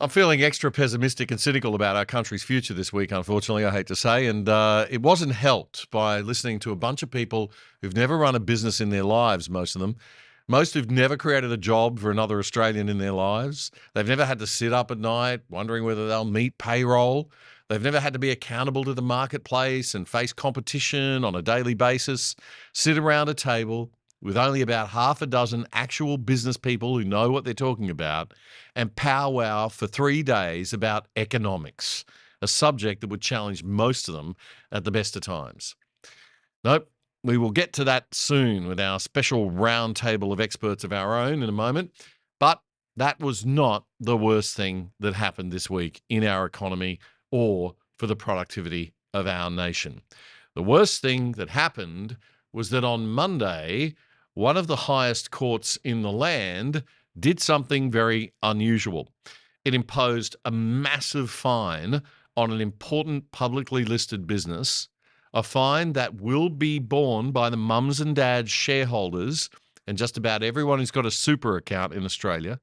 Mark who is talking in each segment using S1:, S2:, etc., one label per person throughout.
S1: I'm feeling extra pessimistic and cynical about our country's future this week, unfortunately, I hate to say. And it wasn't helped by listening to a bunch of people who've never run a business in their lives, most of them. Most who've never created a job for another Australian in their lives. They've never had to sit up at night wondering whether they'll meet payroll. They've never had to be accountable to the marketplace and face competition on a daily basis, sit around a table with only about half a dozen actual business people who know what they're talking about and powwow for 3 days about economics, a subject that would challenge most of them at the best of times. Nope, we will get to that soon with our special roundtable of experts of our own in a moment. But that was not the worst thing that happened this week in our economy or for the productivity of our nation. The worst thing that happened was that on Monday, one of the highest courts in the land did something very unusual. It imposed a massive fine on an important publicly listed business, a fine that will be borne by the mums and dads shareholders and just about everyone who's got a super account in Australia,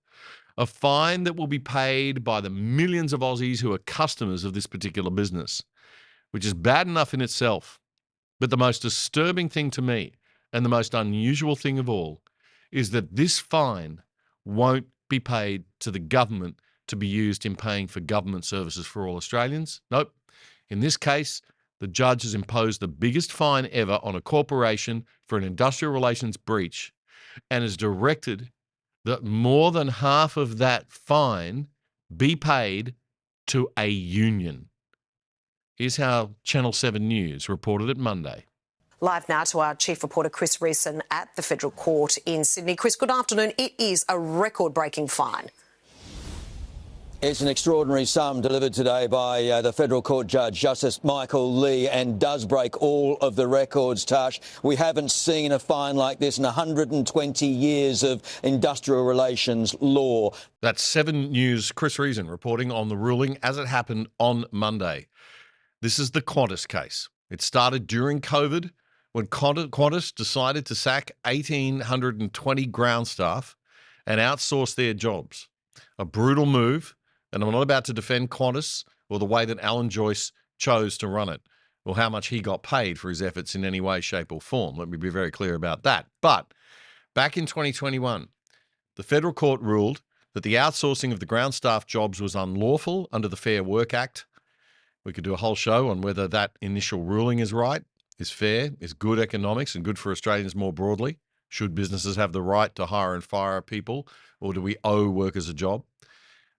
S1: a fine that will be paid by the millions of Aussies who are customers of this particular business, which is bad enough in itself. But the most disturbing thing to me, and the most unusual thing of all, is that this fine won't be paid to the government to be used in paying for government services for all Australians. Nope. In this case, the judge has imposed the biggest fine ever on a corporation for an industrial relations breach and has directed that more than half of that fine be paid to a union. Here's how Channel 7 News reported it Monday.
S2: Live now to our chief reporter, Chris Reeson, at the Federal Court in Sydney. Chris, good afternoon. It is a record-breaking fine.
S3: It's an extraordinary sum delivered today by the Federal Court Judge, Justice Michael Lee, and does break all of the records, Tash. We haven't seen a fine like this in 120 years of industrial relations law.
S1: That's 7 News' Chris Reeson reporting on the ruling as it happened on Monday. This is the Qantas case. It started during COVID when Qantas decided to sack 1,820 ground staff and outsource their jobs. A brutal move, and I'm not about to defend Qantas or the way that Alan Joyce chose to run it or how much he got paid for his efforts in any way, shape or form. Let me be very clear about that. But back in 2021, the federal court ruled that the outsourcing of the ground staff jobs was unlawful under the Fair Work Act. We could do a whole show on whether that initial ruling is right, is fair, is good economics and good for Australians more broadly. Should businesses have the right to hire and fire people, or do we owe workers a job?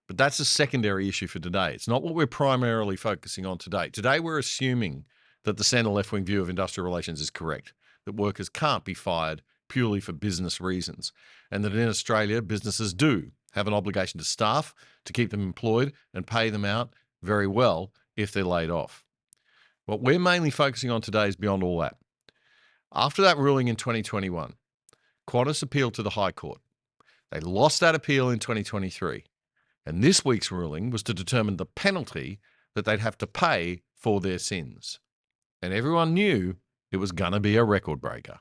S1: But that's a secondary issue for today. It's not what we're primarily focusing on today. Today, we're assuming that the centre left-wing view of industrial relations is correct, that workers can't be fired purely for business reasons, and that in Australia, businesses do have an obligation to staff, to keep them employed and pay them out very well if they're laid off. What we're mainly focusing on today is beyond all that. After that ruling in 2021, Qantas appealed to the High Court. They lost that appeal in 2023. And this week's ruling was to determine the penalty that they'd have to pay for their sins. And everyone knew it was going to be a record breaker.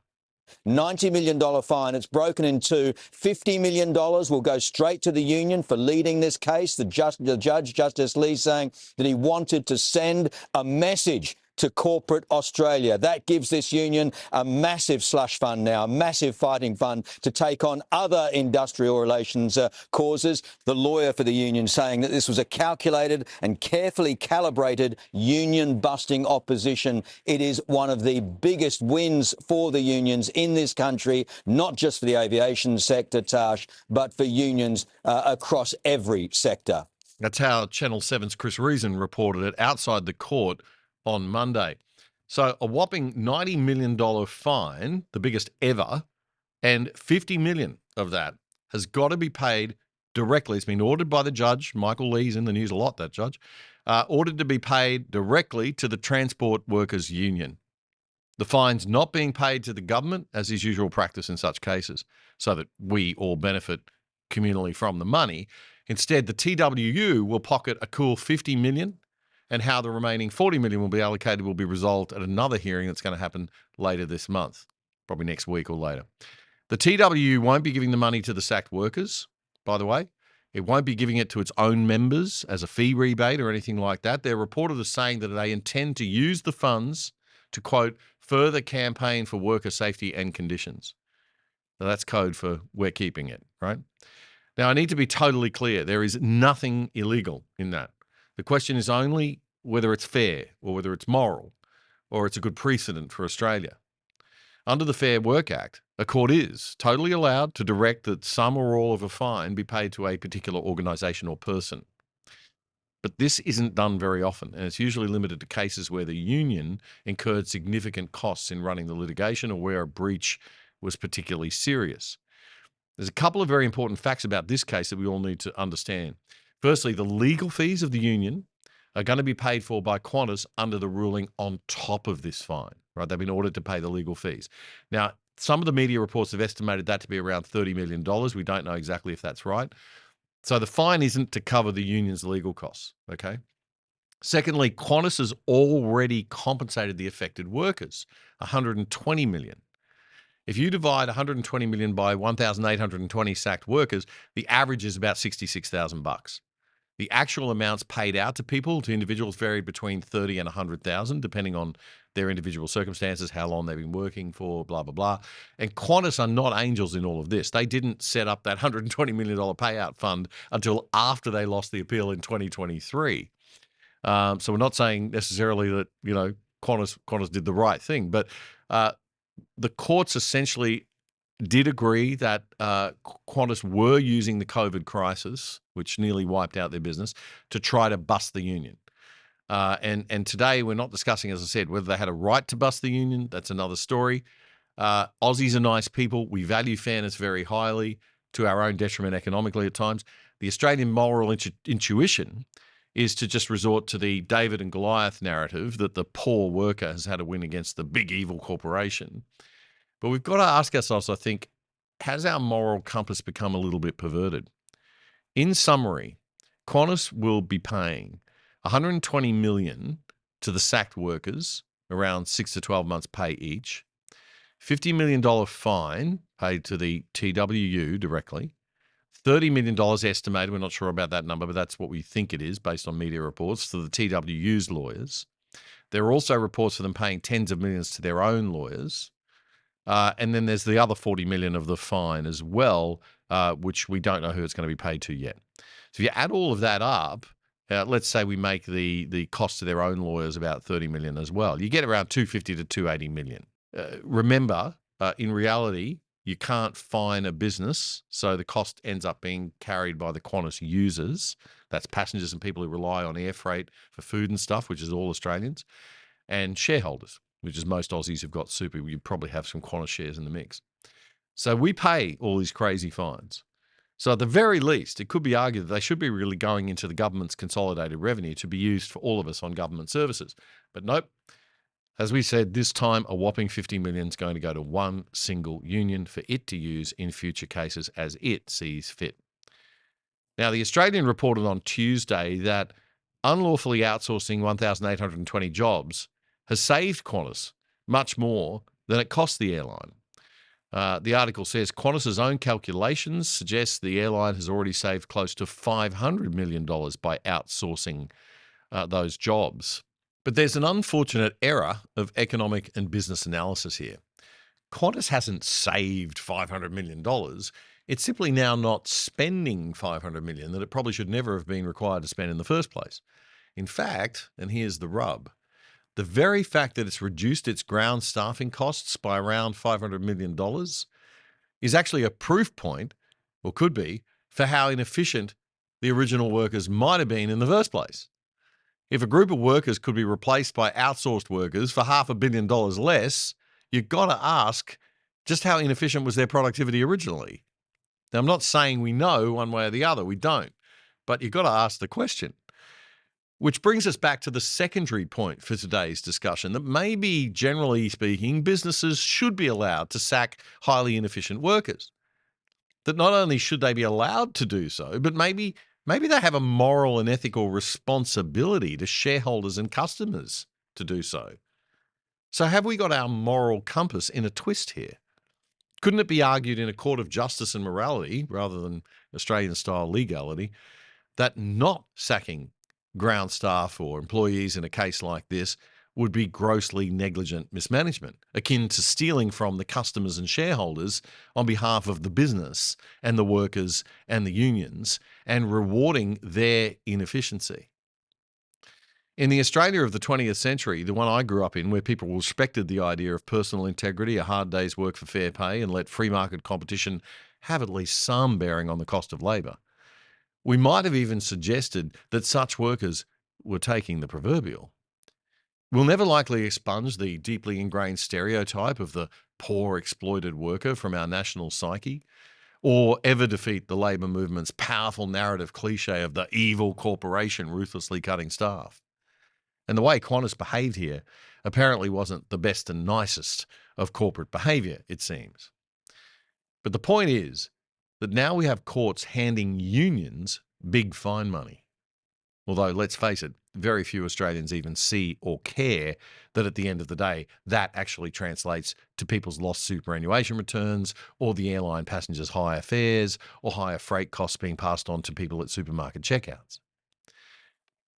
S3: $90 million fine. It's broken in two. $50 million will go straight to the union for leading this case. The judge, Justice Lee, saying that he wanted to send a message to corporate Australia. That gives this union a massive slush fund now, a massive fighting fund to take on other industrial relations causes. The lawyer for the union saying that this was a calculated and carefully calibrated union-busting opposition. It is one of the biggest wins for the unions in this country, not just for the aviation sector, Tash, but for unions across every sector.
S1: That's how Channel 7's Chris Reeson reported it outside the court on Monday. So a whopping $90 million fine, the biggest ever, and $50 million of that has got to be paid directly. It's been ordered by the judge. Michael Lee's in the news a lot, that judge. Ordered to be paid directly to the Transport Workers Union. The fine's not being paid to the government, as is usual practice in such cases, so that we all benefit communally from the money. Instead, the TWU will pocket a cool $50 million, and how the remaining $40 million will be allocated will be resolved at another hearing that's going to happen later this month, probably next week or later. The TWU won't be giving the money to the sacked workers, by the way. It won't be giving it to its own members as a fee rebate or anything like that. They're reported as saying that they intend to use the funds to, quote, further campaign for worker safety and conditions. Now, that's code for we're keeping it, right? Now, I need to be totally clear. There is nothing illegal in that. The question is only whether it's fair or whether it's moral or it's a good precedent for Australia. Under the Fair Work Act, a court is totally allowed to direct that some or all of a fine be paid to a particular organisation or person. But this isn't done very often, and it's usually limited to cases where the union incurred significant costs in running the litigation or where a breach was particularly serious. There's a couple of very important facts about this case that we all need to understand. Firstly, the legal fees of the union are going to be paid for by Qantas under the ruling on top of this fine, right? They've been ordered to pay the legal fees. Now, some of the media reports have estimated that to be around $30 million. We don't know exactly if that's right. So the fine isn't to cover the union's legal costs, okay? Secondly, Qantas has already compensated the affected workers, $120 million. If you divide 120 million by 1,820 sacked workers, the average is about $66,000. The actual amounts paid out to people, to individuals, varied between 30 and 100,000, depending on their individual circumstances, how long they've been working for, blah, blah, blah. And Qantas are not angels in all of this. They didn't set up that $120 million payout fund until after they lost the appeal in 2023. So we're not saying necessarily that, Qantas did the right thing, but the courts essentially did agree that Qantas were using the COVID crisis, which nearly wiped out their business, to try to bust the union. And today we're not discussing, as I said, whether they had a right to bust the union. That's another story. Aussies are nice people. We value fairness very highly, to our own detriment economically at times. The Australian moral intuition is to just resort to the David and Goliath narrative that the poor worker has had to win against the big evil corporation. But we've got to ask ourselves, I think, has our moral compass become a little bit perverted? In summary, Qantas will be paying $120 million to the sacked workers, around 6 to 12 months pay each, $50 million fine paid to the TWU directly, $30 million estimated, we're not sure about that number, but that's what we think it is based on media reports, to the TWU's lawyers. There are also reports of them paying tens of millions to their own lawyers. And then there's the other $40 million of the fine as well, which we don't know who it's going to be paid to yet. So if you add all of that up, let's say we make the cost of their own lawyers about $30 million as well. You get around $250 to $280 million. Remember, in reality, you can't fine a business, so the cost ends up being carried by the Qantas users. That's passengers and people who rely on air freight for food and stuff, which is all Australians, and shareholders, which is most Aussies who've got super. You probably have some Qantas shares in the mix. So we pay all these crazy fines. So at the very least, it could be argued that they should be really going into the government's consolidated revenue to be used for all of us on government services. But nope. As we said, this time a whopping $50 million is going to go to one single union for it to use in future cases as it sees fit. Now, the Australian reported on Tuesday that unlawfully outsourcing 1,820 jobs has saved Qantas much more than it cost the airline. The article says Qantas's own calculations suggest the airline has already saved close to $500 million by outsourcing those jobs. But there's an unfortunate error of economic and business analysis here. Qantas hasn't saved $500 million. It's simply now not spending $500 million that it probably should never have been required to spend in the first place. In fact, and here's the rub, the very fact that it's reduced its ground staffing costs by around $500 million is actually a proof point, or could be, for how inefficient the original workers might have been in the first place. If a group of workers could be replaced by outsourced workers for $500 million less, you've got to ask just how inefficient was their productivity originally. Now, I'm not saying we know one way or the other. We don't. But you've got to ask the question. Which brings us back to the secondary point for today's discussion, that maybe, generally speaking, businesses should be allowed to sack highly inefficient workers. That not only should they be allowed to do so, but maybe they have a moral and ethical responsibility to shareholders and customers to do so. So have we got our moral compass in a twist here? Couldn't it be argued in a court of justice and morality, rather than Australian-style legality, that not sacking ground staff or employees in a case like this would be grossly negligent mismanagement, akin to stealing from the customers and shareholders on behalf of the business and the workers and the unions, and rewarding their inefficiency? In the Australia of the 20th century, the one I grew up in, where people respected the idea of personal integrity, a hard day's work for fair pay, and let free market competition have at least some bearing on the cost of labour, we might have even suggested that such workers were taking the proverbial. We'll never likely expunge the deeply ingrained stereotype of the poor exploited worker from our national psyche, or ever defeat the labour movement's powerful narrative cliche of the evil corporation ruthlessly cutting staff. And the way Qantas behaved here apparently wasn't the best and nicest of corporate behaviour, it seems. But the point is that now we have courts handing unions big fine money. Although, let's face it, very few Australians even see or care that at the end of the day, that actually translates to people's lost superannuation returns, or the airline passengers' higher fares, or higher freight costs being passed on to people at supermarket checkouts.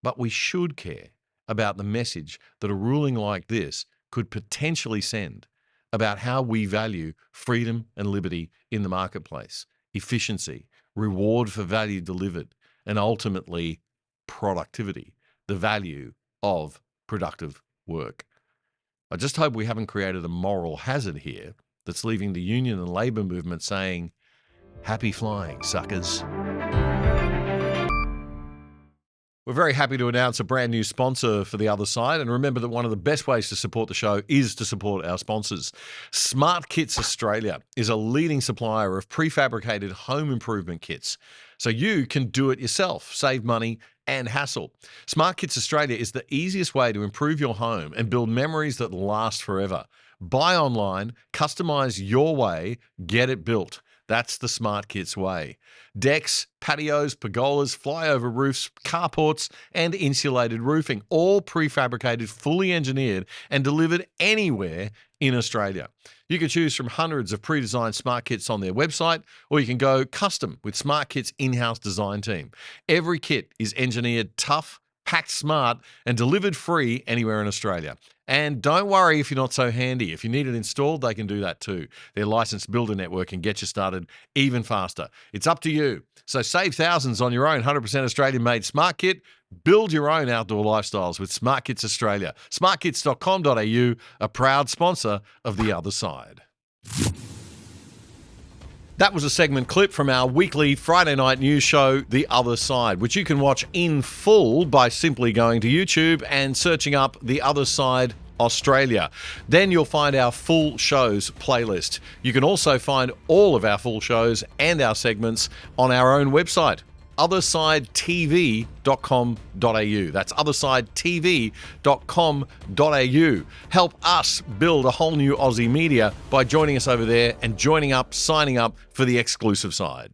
S1: But we should care about the message that a ruling like this could potentially send about how we value freedom and liberty in the marketplace, efficiency, reward for value delivered, and ultimately productivity, the value of productive work. I just hope we haven't created a moral hazard here that's leaving the union and labour movement saying, "Happy flying, suckers." We're very happy to announce a brand new sponsor for The Other Side. And remember that one of the best ways to support the show is to support our sponsors. Smart Kits Australia is a leading supplier of prefabricated home improvement kits, so you can do it yourself, save money and hassle. Smart Kits Australia is the easiest way to improve your home and build memories that last forever. Buy online, customize your way, get it built. That's the Smart Kits way. Decks, patios, pergolas, flyover roofs, carports, and insulated roofing, all prefabricated, fully engineered, and delivered anywhere in Australia. You can choose from hundreds of pre-designed Smart Kits on their website, or you can go custom with Smart Kits' in-house design team. Every kit is engineered tough, packed smart, and delivered free anywhere in Australia. And don't worry if you're not so handy. If you need it installed, they can do that too. Their licensed builder network can get you started even faster. It's up to you. So save thousands on your own 100% Australian-made Smart Kit. Build your own outdoor lifestyles with Smart Kits Australia. smartkits.com.au, a proud sponsor of The Other Side. That was a segment clip from our weekly Friday night news show, The Other Side, which you can watch in full by simply going to YouTube and searching up The Other Side Australia. Then you'll find our full shows playlist. You can also find all of our full shows and our segments on our own website, othersidetv.com.au. That's othersidetv.com.au. Help us build a whole new Aussie media by joining us over there and signing up for the exclusive side.